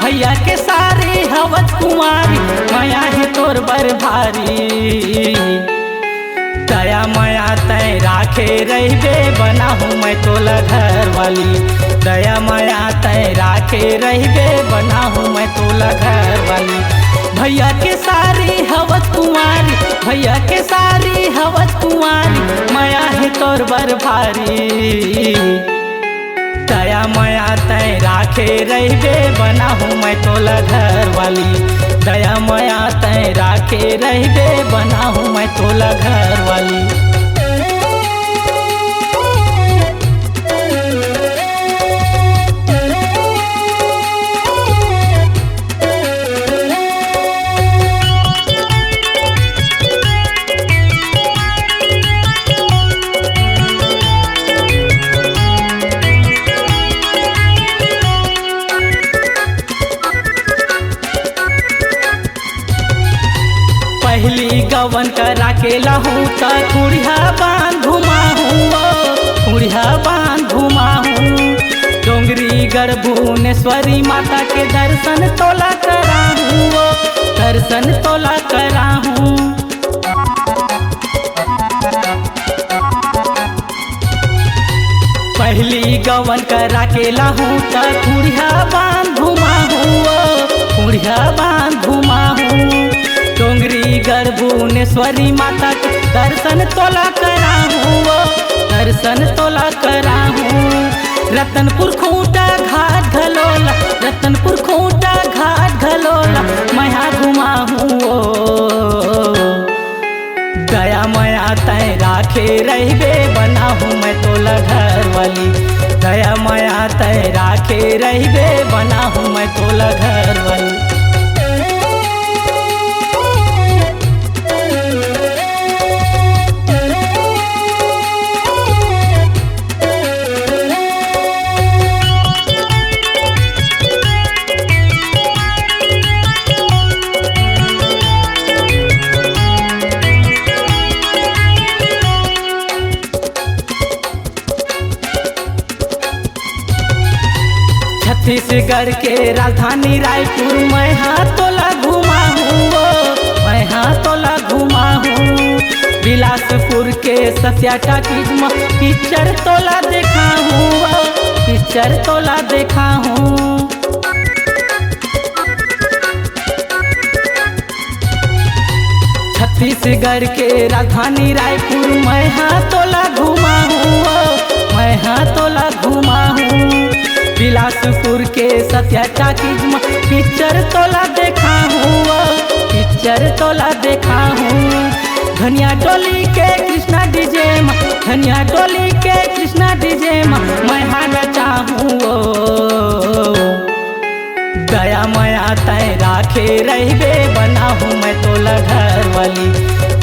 भैया के सारी हवस कुमारी, माया है तोर बर भारी। दया माया तय राखे रहिबे, बना हूँ मैं तोला घर वाली। दया माया तय राखे रहिबे, बना हूँ मैं तोला घर वाली। भैया के सारी हवस कुमारी, भैया के सारी हवस कुमारी, माया है तोर बर भारी। दया माया तय राखे रहिबे, बना हूँ मैं तोला घर वाली। दया माया तय राखे रहिबे, बना हूँ मैं तोला घर वाली। पहली गवन करा के लहूँ त कुड़िया बांध घुमा हूँ, कुड़िया बांध घुमा हूँ। डोंगरी गढ़ भुवनेश्वरी माता के दर्शन तोला करा हूँ, दर्शन तोला करा हूँ। पहली गवन करा के लहूँ त कुड़िया बांध घुमा हूँ, कुड़िया बांध घुमा हूँ। डोंगरी गढ़ भुवनेश्वरी माता के दर्शन तोला करा हूँ, दर्शन तोला करा हूँ। रतनपुर खूंटा घाट घलोला, रतनपुर खूंटा घाट घलोला, मैं घुमा हूँ। दया माया तय राखे रहिबे, बना हूँ मैं तोला घर वाली। दया माया तय राखे रहिबे, बना हूँ मैं तोला घर वाली। छत्तीसगढ़ के राजधानी रायपुर मैं तोला घुमा हूँ, मैं तोला घुमा हूँ। बिलासपुर के सत्या टाकीज में पिक्चर तोला देखा हूँ, पिक्चर तोला देखा हूँ। छत्तीसगढ़ के राजधानी रायपुर मैं तोला घुमा हूँ, मैं तोला घुमा हूँ। बिलासपुर के सत्या टाकीज में पिक्चर तोला देखा हूँ, पिक्चर तोला देखा हूँ। धनिया टोली के कृष्णा डीजे में, धनिया टोली के कृष्णा डीजे में मैं नचा हूँ। दया माया तय राखे रहिबे, बना हूँ मैं तोला घर वाली।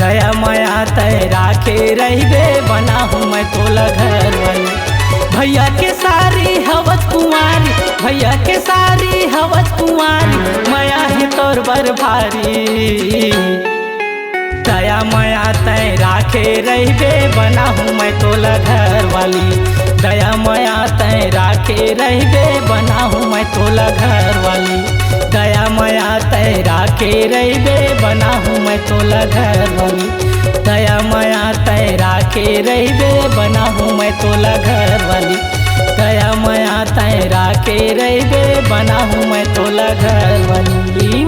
दया माया तय राखे रहिबे, बना हूँ मैं तोला घर वाली। भैया के सारी हवस कुमारी, भैया के सारी हवस कुमारी, माया है तोर बर भारी। दया माया तय राखे रहिबे, बना हूँ मैं तोला घर वाली। दया माया तय राखे रहिबे, बना हूँ मैं तोला घर वाली। दया माया तय राखे रहिबे, बना हूँ मैं तोला घर वाली। दया माया तय राखे रहिबे, बना हूँ मैं तोला घर वाली। दया माया तय राखे रहिबे, बना हूँ मैं तोला घर वाली।